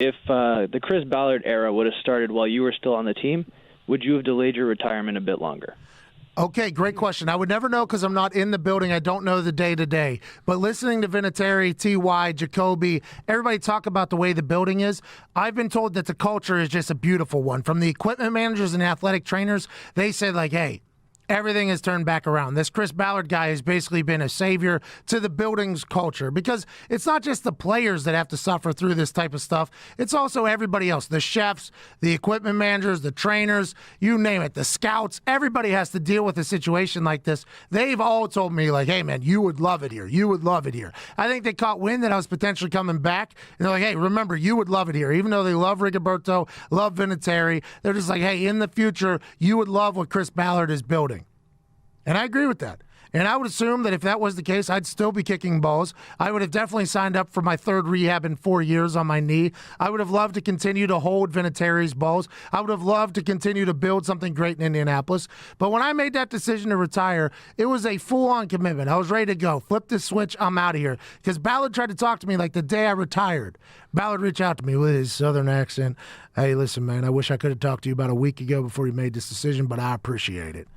If the Chris Ballard era would have started while you were still on the team, would you have delayed your retirement a bit longer? Okay, great question. I would never know because I'm not in the building. I don't know the day-to-day. But listening to Vinatieri, T.Y., Jacoby, everybody talk about the way the building is, I've been told that the culture is just a beautiful one. From the equipment managers and athletic trainers, they said, like, hey, everything has turned back around. This Chris Ballard guy has basically been a savior to the building's culture because it's not just the players that have to suffer through this type of stuff. It's also everybody else, the chefs, the equipment managers, the trainers, you name it, the scouts. Everybody has to deal with a situation like this. They've all told me, like, hey, man, you would love it here. You would love it here. I think they caught wind that I was potentially coming back. And they're like, hey, remember, you would love it here. Even though they love Rigoberto, love Vinatieri, they're just like, hey, in the future, you would love what Chris Ballard is building. And I agree with that. And I would assume that if that was the case, I'd still be kicking balls. I would have definitely signed up for my third rehab in 4 years on my knee. I would have loved to continue to hold Vinatieri's balls. I would have loved to continue to build something great in Indianapolis. But when I made that decision to retire, it was a full-on commitment. I was ready to go. Flip the switch. I'm out of here. Because Ballard tried to talk to me like the day I retired. Ballard reached out to me with his southern accent. Hey, listen, man, I wish I could have talked to you about a week ago before you made this decision, but I appreciate it.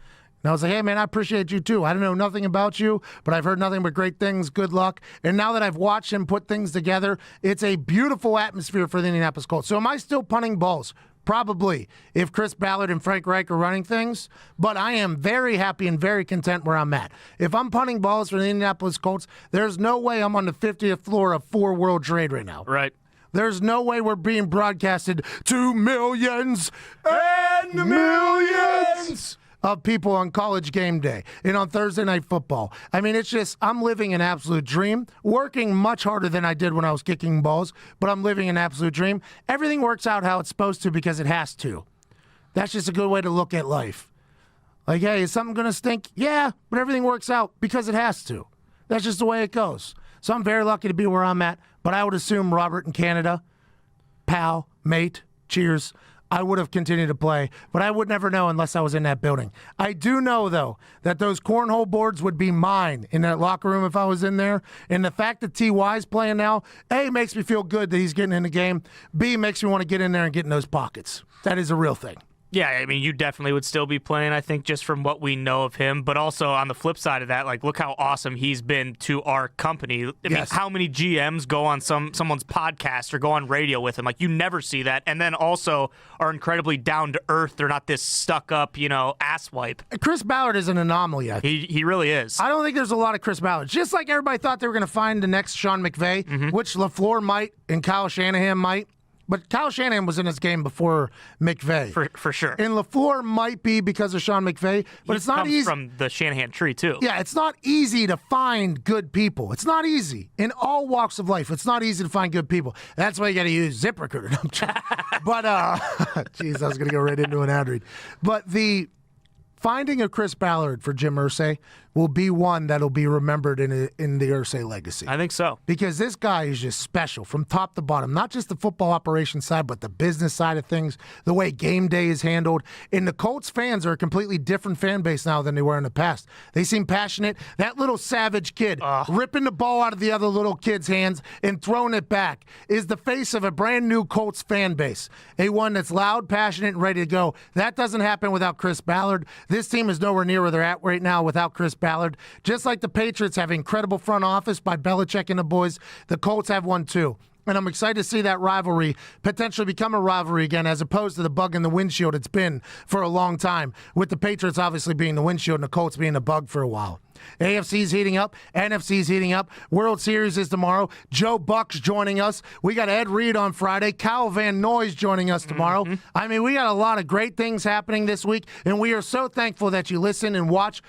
And I was like, hey, man, I appreciate you, too. I don't know nothing about you, but I've heard nothing but great things. Good luck. And now that I've watched him put things together, it's a beautiful atmosphere for the Indianapolis Colts. So am I still punting balls? Probably, if Chris Ballard and Frank Reich are running things. But I am very happy and very content where I'm at. If I'm punting balls for the Indianapolis Colts, there's no way I'm on the 50th floor of 4 World Trade right now. Right. There's no way we're being broadcasted to millions and millions of people on College game day and on Thursday Night Football. I mean, it's just, I'm living an absolute dream, working much harder than I did when I was kicking balls, but I'm living an absolute dream. Everything works out how it's supposed to because it has to. That's just a good way to look at life. Like, hey, is something going to stink? Yeah, but everything works out because it has to. That's just the way it goes. So I'm very lucky to be where I'm at, but I would assume Robert in Canada, pal, mate, cheers, I would have continued to play, but I would never know unless I was in that building. I do know, though, that those cornhole boards would be mine in that locker room if I was in there. And the fact that T.Y.'s playing now, A, makes me feel good that he's getting in the game. B, makes me want to get in there and get in those pockets. That is a real thing. Yeah, I mean, you definitely would still be playing, I think, just from what we know of him. But also, on the flip side of that, like, look how awesome he's been to our company. I mean, how many GMs go on someone's podcast or go on radio with him? Like, you never see that. And then also are incredibly down-to-earth. They're not this stuck-up, asswipe. Chris Ballard is an anomaly, I think. He really is. I don't think there's a lot of Chris Ballards. Just like everybody thought they were going to find the next Sean McVay, which LaFleur might and Kyle Shanahan might. But Kyle Shanahan was in this game before McVay. For sure. And LaFleur might be because of Sean McVay, but it's not easy. From the Shanahan tree, too. Yeah, it's not easy to find good people. It's not easy. In all walks of life, it's not easy to find good people. That's why you got to use ZipRecruiter. But, jeez, I was going to go right into an ad read. But finding a Chris Ballard for Jim Irsay will be one that'll be remembered in the Irsay legacy. I think so. Because this guy is just special from top to bottom. Not just the football operations side, but the business side of things, the way game day is handled. And the Colts fans are a completely different fan base now than they were in the past. They seem passionate. That little savage kid ripping the ball out of the other little kid's hands and throwing it back is the face of a brand new Colts fan base. A one that's loud, passionate, and ready to go. That doesn't happen without Chris Ballard. This team is nowhere near where they're at right now without Chris Ballard. Just like the Patriots have incredible front office by Belichick and the boys, the Colts have one too. And I'm excited to see that rivalry potentially become a rivalry again as opposed to the bug in the windshield it's been for a long time, with the Patriots obviously being the windshield and the Colts being the bug for a while. AFC's heating up. NFC's heating up. World Series is tomorrow. Joe Buck's joining us. We got Ed Reed on Friday. Kyle Van Noy's joining us tomorrow. I mean, we got a lot of great things happening this week, and we are so thankful that you listen and watch.